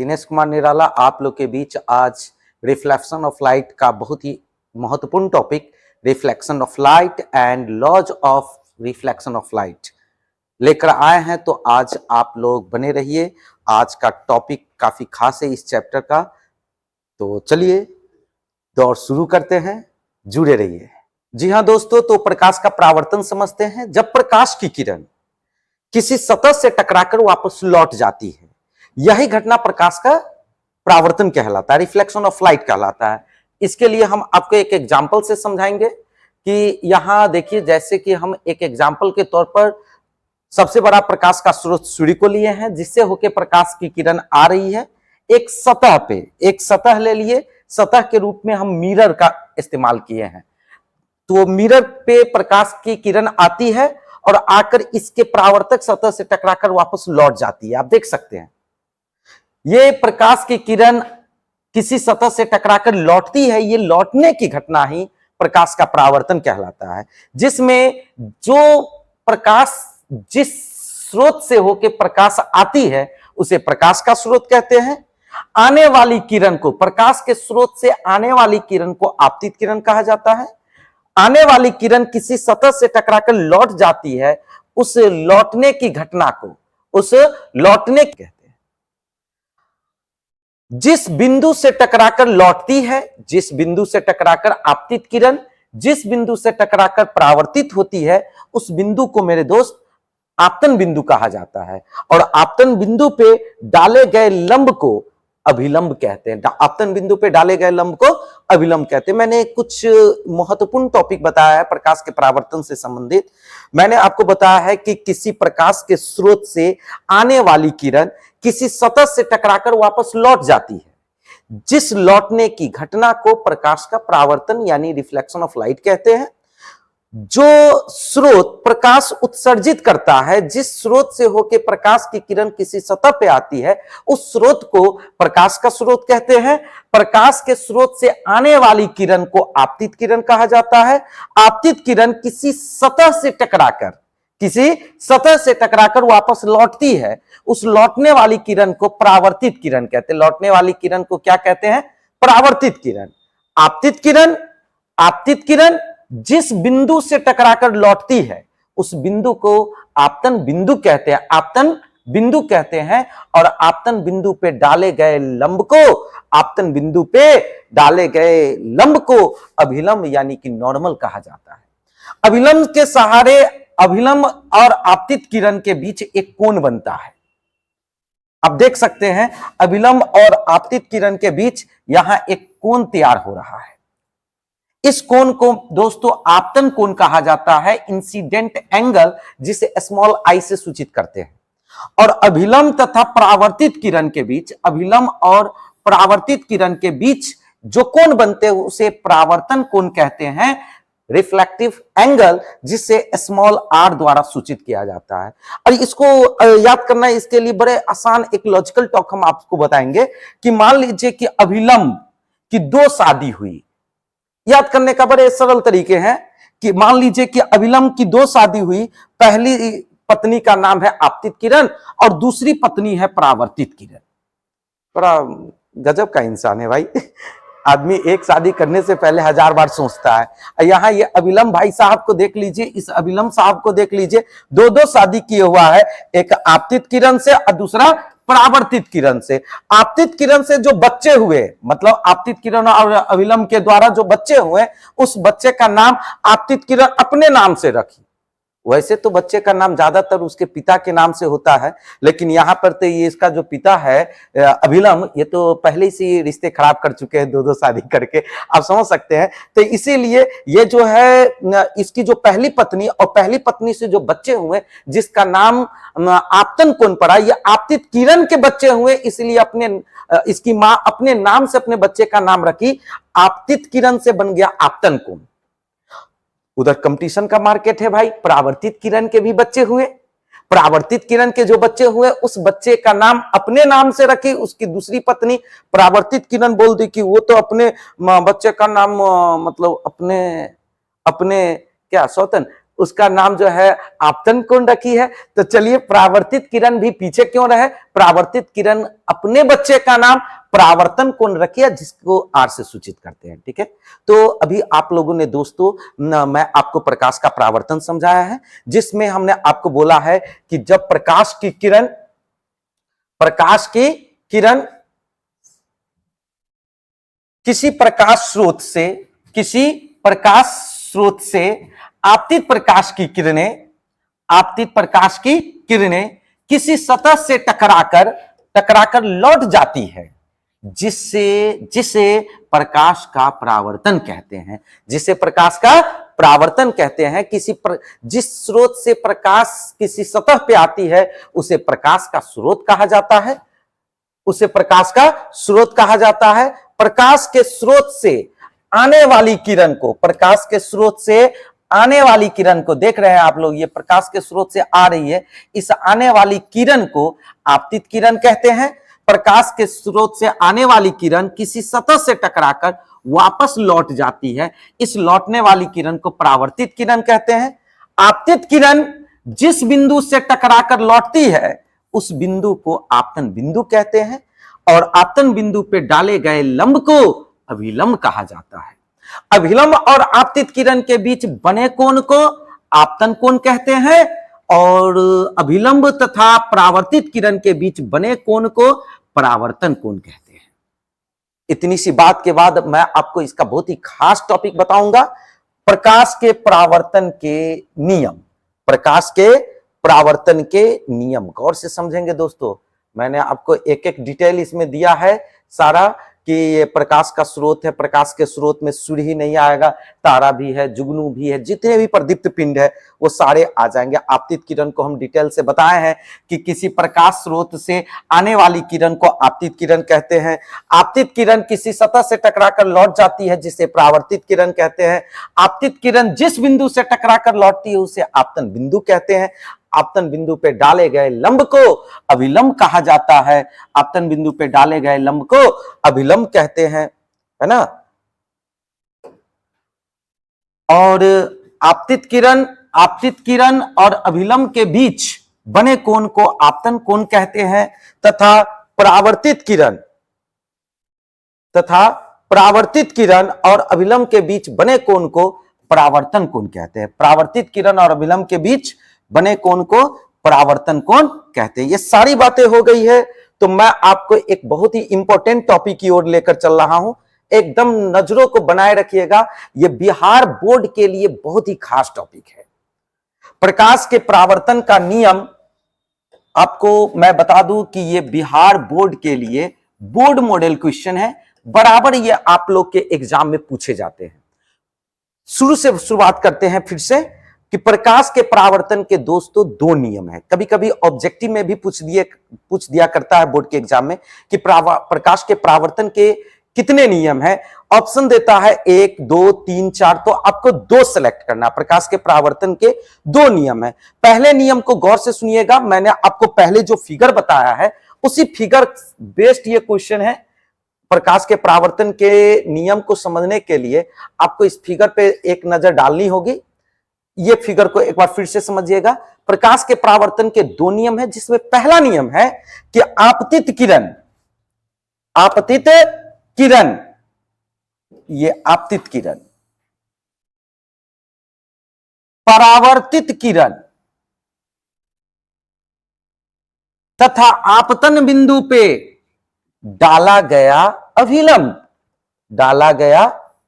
दिनेश कुमार निराला आप लोग के बीच आज रिफ्लेक्शन ऑफ लाइट का बहुत ही महत्वपूर्ण topic reflection of light and laws of reflection of light लेकर आए हैं। तो आज आप लोग बने रहिए, आज का टॉपिक काफी खास है इस चैप्टर का। तो चलिए दौड़ शुरू करते हैं, जुड़े रहिए। जी हाँ दोस्तों, तो प्रकाश का परावर्तन समझते हैं। जब प्रकाश की किरण किसी सतह से टकराकर वापस लौट जाती है, यही घटना प्रकाश का परावर्तन कहलाता है, रिफ्लेक्शन ऑफ लाइट कहलाता है। इसके लिए हम आपको एक एग्जांपल से समझाएंगे कि यहां देखिए, जैसे कि हम एक एग्जांपल के तौर पर सबसे बड़ा प्रकाश का स्रोत सूर्य को लिए हैं, जिससे होकर प्रकाश की किरण आ रही है एक सतह पे। एक सतह ले लिए, सतह के रूप में हम मिरर का इस्तेमाल किए हैं। तो मिरर पे प्रकाश की किरण आती है और आकर इसके परावर्तक सतह से टकराकर वापस लौट जाती है। आप देख सकते हैं ये प्रकाश की किरण किसी सतह से टकराकर लौटती है। ये लौटने की घटना ही प्रकाश का परावर्तन कहलाता है, जिसमें जो प्रकाश जिस स्रोत से होकर प्रकाश आती है उसे प्रकाश का स्रोत कहते हैं। आने वाली किरण को, प्रकाश के स्रोत से आने वाली किरण को आपतित किरण कहा जाता है। आने वाली किरण किसी सतह से टकराकर लौट जाती है, उस लौटने की घटना को उस लौटने कहते हैं। जिस बिंदु से टकराकर लौटती है, जिस बिंदु से टकराकर आपतित किरण जिस बिंदु से टकराकर परावर्तित होती है, उस बिंदु को मेरे दोस्त आपतन बिंदु कहा जाता है। और आपतन बिंदु पे डाले गए लंब को अभिलंब कहते हैं। आपतन बिंदु पे डाले गए लंब को अभिलंब कहते हैं। मैंने कुछ महत्वपूर्ण टॉपिक बताया है प्रकाश के परावर्तन से संबंधित। मैंने आपको बताया है कि किसी प्रकाश के स्रोत से आने वाली किरण किसी सतह से टकराकर वापस लौट जाती है। जिस लौटने की घटना को प्रकाश का परावर्तन यानी रिफ्लेक्शन ऑफ लाइट कहते हैं। जो स्रोत प्रकाश उत्सर्जित करता है, जिस स्रोत से होकर प्रकाश की किरण किसी सतह पे आती है, उस स्रोत को प्रकाश का स्रोत कहते हैं। प्रकाश के स्रोत से आने वाली किरण को आपतित किरण कहा जाता है। आपतित किरण किसी सतह से टकराकर वापस लौटती है, उस लौटने वाली किरण को परावर्तित किरण कहते हैं। लौटने वाली किरण को क्या कहते हैं? परावर्तित किरण। आपतित किरण जिस बिंदु से टकराकर लौटती है, उस बिंदु को आपतन बिंदु कहते हैं। आपतन बिंदु कहते हैं। और आपतन बिंदु पे डाले गए लंब को अभिलंब यानी कि नॉर्मल कहा जाता है। अभिलंब के सहारे अभिलंब और आपतित किरण के बीच एक कोण बनता है। आप देख सकते हैं अभिलंब और आपतित किरण के बीच यहां एक कोण तैयार हो रहा है। इस कोण को दोस्तों आपतन कोण कहा जाता है, इंसिडेंट एंगल, जिसे स्मॉल आई से सूचित करते हैं। और अभिलंब तथा परावर्तित किरण के बीच, अभिलंब और परावर्तित किरण के बीच जो कोण बनते हैं उसे परावर्तन कोण कहते हैं, रिफ्लेक्टिव एंगल, जिसे स्मॉल आर द्वारा सूचित किया जाता है। और इसको याद करना, इसके लिए बड़े आसान एक लॉजिकल टॉक हम आपको बताएंगे कि मान लीजिए कि अभिलंब की दो शादी हुई। याद करने का बड़े सरल तरीके हैं कि मान लीजिए कि अभिलंब की दो शादी हुई। पहली पत्नी का नाम है आपतित किरण और दूसरी पत्नी है परावर्तित किरण। बड़ा गजब का इंसान है भाई। आदमी एक शादी करने से पहले 1000 बार सोचता है। यहाँ ये अभिलंब भाई साहब को देख लीजिए, इस अभिलंब साहब को देख लीजिए, दो शादी किए हुआ है, एक आपतित किरण से और दूसरा परावर्तित किरण से। आपतित किरण से जो बच्चे हुए, मतलब आपतित किरण और अभिलंब के द्वारा जो बच्चे हुए, उस बच्चे का नाम आपतित किरण अपने नाम से रखी। वैसे तो बच्चे का नाम ज्यादातर उसके पिता के नाम से होता है, लेकिन यहाँ पर तो ये इसका जो पिता है अभिलंब, ये तो पहले से रिश्ते खराब कर चुके हैं, दो शादी करके, आप समझ सकते हैं। तो इसीलिए ये जो है इसकी जो पहली पत्नी और पहली पत्नी से जो बच्चे हुए, जिसका नाम आपतन कोण पड़ा, ये आपतित किरण के बच्चे हुए, इसलिए इसकी माँ अपने नाम से अपने बच्चे का नाम रखी। आपतित किरण से बन गया आपतन कोण। उधर कंपटीशन का मार्केट है भाई। परावर्तित किरण के भी बच्चे हुए, परावर्तित किरण के जो बच्चे हुए उस बच्चे का नाम अपने नाम से रखी। उसकी दूसरी पत्नी परावर्तित किरण बोल दी कि वो तो अपने बच्चे का नाम मतलब अपने क्या सौतन उसका नाम जो है आपतन कोण रखी है। तो चलिए, परावर्तित किरण भी पीछे क्यों रहे, परावर्तित किरण अपने बच्चे का नाम परावर्तन कोण रखिए, जिसको आर से सूचित करते हैं। ठीक है, तो अभी आप लोगों ने दोस्तों मैं आपको प्रकाश का परावर्तन समझाया है, जिसमें हमने आपको बोला है कि जब प्रकाश की किरण किसी प्रकाश स्रोत से आपतित प्रकाश की किरणें किसी सतह से टकराकर लौट जाती है, जिसे प्रकाश का परावर्तन कहते हैं। जिसे प्रकाश का परावर्तन कहते हैं। जिस स्रोत से प्रकाश किसी सतह पे आती है, उसे प्रकाश का स्रोत कहा जाता है। प्रकाश के स्रोत से आने वाली किरण को देख रहे हैं आप लोग, ये प्रकाश के स्रोत से आ रही है। इस आने वाली किरण को आपतित किरण कहते हैं। प्रकाश के स्रोत से आने वाली किरण किसी सतह से टकराकर वापस लौट जाती है, इस लौटने वाली किरण को परावर्तित किरण कहते हैं। आपतित किरण जिस बिंदु से टकराकर लौटती है, उस बिंदु को आपतन बिंदु कहते हैं, और आपतन बिंदु पे डाले गए लंब को अभिलंब कहा जाता है। अभिलंब और आपतित किरण के बीच बने कोण को आपतन कोण कहते हैं, और अभिलंब तथा परावर्तित किरण के बीच बने कोण को परावर्तन कोण कहते हैं। इतनी सी बात के बाद मैं आपको इसका बहुत ही खास टॉपिक बताऊंगा, प्रकाश के परावर्तन के नियम। गौर से समझेंगे दोस्तों, मैंने आपको एक एक डिटेल इसमें दिया है सारा, कि ये प्रकाश का स्रोत है। प्रकाश के स्रोत में सूर्य ही नहीं आएगा, तारा भी है, जुगनू भी है, जितने भी प्रदीप्त पिंड है वो सारे आ जाएंगे। आपतित किरण को हम डिटेल से बताए हैं कि किसी प्रकाश स्रोत से आने वाली किरण को आपतित किरण कहते हैं। आपतित किरण किसी सतह से टकराकर लौट जाती है, जिसे परावर्तित किरण कहते हैं। आपतित किरण जिस बिंदु से टकराकर लौटती है, उसे आपतन बिंदु कहते हैं। आपतन बिंदु पे डाले गए लंब को अभिलंब कहा जाता है। आपतन बिंदु पे डाले गए लंब को अभिलंब कहते हैं, है ना। और आपतित किरण और अभिलंब के बीच बने कोण को आपतन कोण कहते हैं, तथा परावर्तित किरण और अभिलंब के बीच बने कोण को परावर्तन कोण कहते हैं। परावर्तित किरण और अभिलंब के बीच बने कोण को परावर्तन कोण कहते हैं। ये सारी बातें हो गई है, तो मैं आपको एक बहुत ही इंपॉर्टेंट टॉपिक की ओर लेकर चल रहा हूं। एकदम नजरों को बनाए रखिएगा, ये बिहार बोर्ड के लिए बहुत ही खास टॉपिक है। प्रकाश के परावर्तन का नियम आपको मैं बता दूं कि ये बिहार बोर्ड के लिए बोर्ड मॉडल क्वेश्चन है, बराबर ये आप लोग के एग्जाम में पूछे जाते हैं। शुरू से शुरुआत करते हैं फिर से, कि प्रकाश के परावर्तन के दोस्तों दो नियम है। कभी कभी ऑब्जेक्टिव में भी पूछ दिया करता है बोर्ड के एग्जाम में कि प्रकाश के परावर्तन के कितने नियम है। ऑप्शन देता है 1, 2, 3, 4, तो आपको 2 सेलेक्ट करना। प्रकाश के परावर्तन के 2 नियम है। पहले नियम को गौर से सुनिएगा, मैंने आपको पहले जो फिगर बताया है उसी फिगर बेस्ड ये क्वेश्चन है। प्रकाश के परावर्तन के नियम को समझने के लिए आपको इस फिगर पे एक नजर डालनी होगी। ये फिगर को एक बार फिर से समझिएगा। प्रकाश के परावर्तन के 2 नियम है, जिसमें पहला नियम है कि आपतित किरण, ये आपतित किरण, परावर्तित किरण तथा आपतन बिंदु पे डाला गया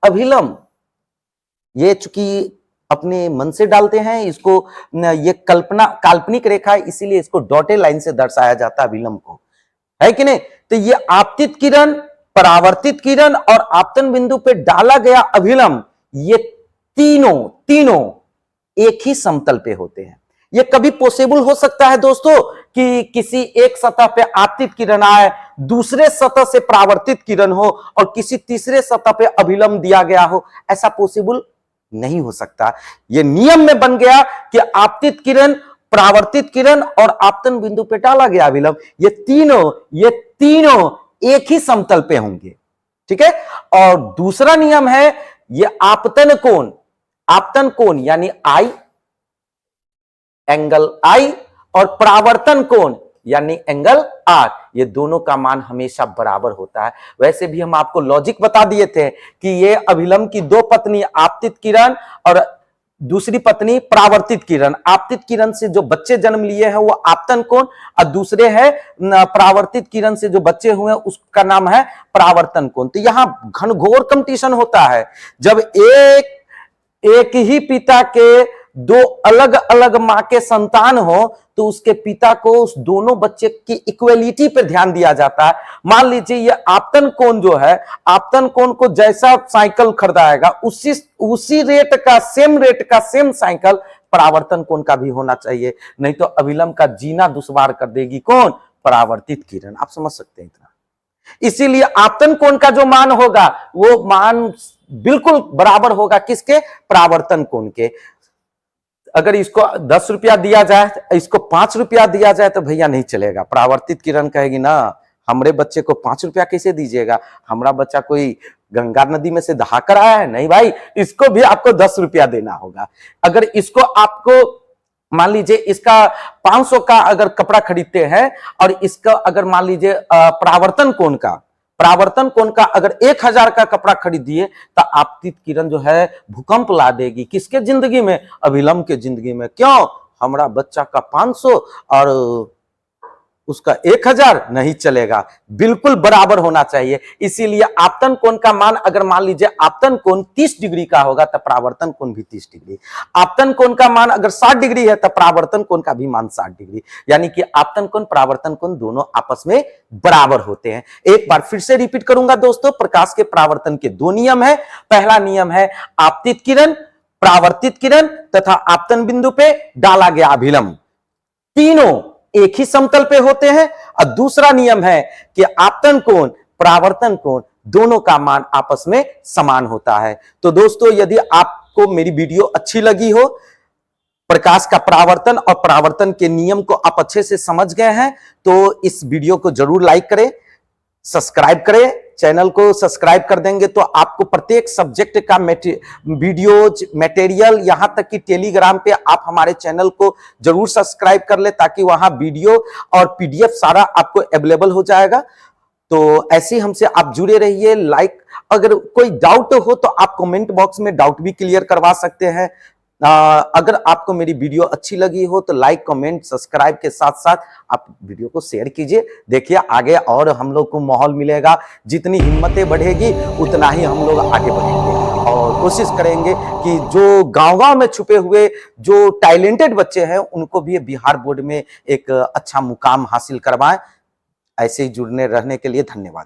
अभिलंब, ये चूंकि अपने मन से डालते हैं इसको, ये काल्पनिक रेखा है, इसीलिए इसको डॉटेड लाइन से दर्शाया जाता है अभिलंब को, है कि नहीं। तो ये आपतित किरण, परावर्तित किरण और आपतन बिंदु पे डाला गया अभिलंब, ये तीनों एक ही समतल पे होते हैं। ये कभी पॉसिबल हो सकता है दोस्तों कि किसी एक सतह पे आपतित किरण आए, दूसरे सतह से परावर्तित किरण हो, और किसी तीसरे सतह पे अभिलंब दिया गया हो, ऐसा पॉसिबल नहीं हो सकता। यह नियम में बन गया कि आपतित किरण, परावर्तित किरण और आपतन बिंदु पे डाला गया अभिलंब, ये तीनों एक ही समतल पे होंगे, ठीक है। और दूसरा नियम है ये आपतन कोण यानी आई, एंगल आई और परावर्तन कोण यानी एंगल आर, ये दोनों का मान हमेशा बराबर होता है। वैसे भी हम आपको लॉजिक बता दिए थे कि ये अभिलंब की दो पत्नी आपतित किरण और दूसरी पत्नी परावर्तित किरण, आपतित किरण से जो बच्चे जन्म लिए हैं वो आपतन कोण और दूसरे है परावर्तित किरण से जो बच्चे हुए हैं उसका नाम है परावर्तन कोण। तो यहां घनघोर कंपटीशन होता है। जब एक ही पिता के दो अलग अलग मां के संतान हो तो उसके पिता को उस दोनों बच्चे की इक्वलिटी पर ध्यान दिया जाता है। मान लीजिए ये आपतन कोण जो है, आपतन कोण को जैसा साइकिल खरीदाएगा उसी रेट का सेम साइकिल परावर्तन कोण का भी होना चाहिए, नहीं तो अभिलंब का जीना दुश्वार कर देगी कौन? परावर्तित किरण। आप समझ सकते हैं इतना। इसीलिए आपतन कोण का जो मान होगा वो मान बिल्कुल बराबर होगा किसके? परावर्तन कोण के। अगर इसको 10 रुपया दिया जाए, इसको 5 रुपया दिया जाए तो भैया नहीं चलेगा। परावर्तित किरण कहेगी ना हमरे बच्चे को 5 रुपया कैसे दीजिएगा, हमारा बच्चा कोई गंगा नदी में से दहा कर आया है, नहीं भाई, इसको भी आपको 10 रुपया देना होगा। अगर इसको आपको मान लीजिए इसका 500 का अगर कपड़ा खरीदते हैं और इसका अगर मान लीजिए परावर्तन कोण का अगर 1000 का कपड़ा खरीदिए तो आपतित किरण जो है भूकंप ला देगी किसके जिंदगी में? अभिलंब के जिंदगी में। क्यों? हमारा बच्चा का 500 और उसका 1000 नहीं चलेगा, बिल्कुल बराबर होना चाहिए। इसीलिए आपतन कोण का मान अगर मान लीजिए आपतन कोण 30 डिग्री का होगा तो परावर्तन कोण भी 30 डिग्री। आपतन कोण का मान अगर 60 डिग्री है तो परावर्तन कोण का भी मान 60 डिग्री, यानी कि आपतन कोण परावर्तन कोण दोनों आपस में बराबर होते हैं। एक बार फिर से रिपीट करूंगा दोस्तों, प्रकाश के परावर्तन के दो नियम है। पहला नियम है आपतित किरण, परावर्तित किरण तथा आपतन बिंदु पे डाला गया अभिलंब तीनों एक ही समतल पे होते हैं। और दूसरा नियम है कि आपतन कोण, परावर्तन कोण दोनों का मान आपस में समान होता है। तो दोस्तों यदि आपको मेरी वीडियो अच्छी लगी हो, प्रकाश का परावर्तन और परावर्तन के नियम को आप अच्छे से समझ गए हैं तो इस वीडियो को जरूर लाइक करें, सब्सक्राइब करें। चैनल को सब्सक्राइब कर देंगे तो आपको प्रत्येक सब्जेक्ट का वीडियोज मटेरियल, यहां तक कि टेलीग्राम पे आप हमारे चैनल को जरूर सब्सक्राइब कर ले ताकि वहां वीडियो और पीडीएफ सारा आपको अवेलेबल हो जाएगा। तो ऐसे हमसे आप जुड़े रहिए। लाइक, अगर कोई डाउट हो तो आप कमेंट बॉक्स में डाउट भी क्लियर करवा सकते हैं। अगर आपको मेरी वीडियो अच्छी लगी हो तो लाइक, कमेंट, सब्सक्राइब के साथ साथ आप वीडियो को शेयर कीजिए। देखिए आगे और हम लोग को माहौल मिलेगा, जितनी हिम्मतें बढ़ेगी उतना ही हम लोग आगे बढ़ेंगे और कोशिश करेंगे कि जो गांव-गांव में छुपे हुए जो टैलेंटेड बच्चे हैं उनको भी बिहार बोर्ड में एक अच्छा मुकाम हासिल करवाएं। ऐसे ही जुड़ने रहने के लिए धन्यवाद।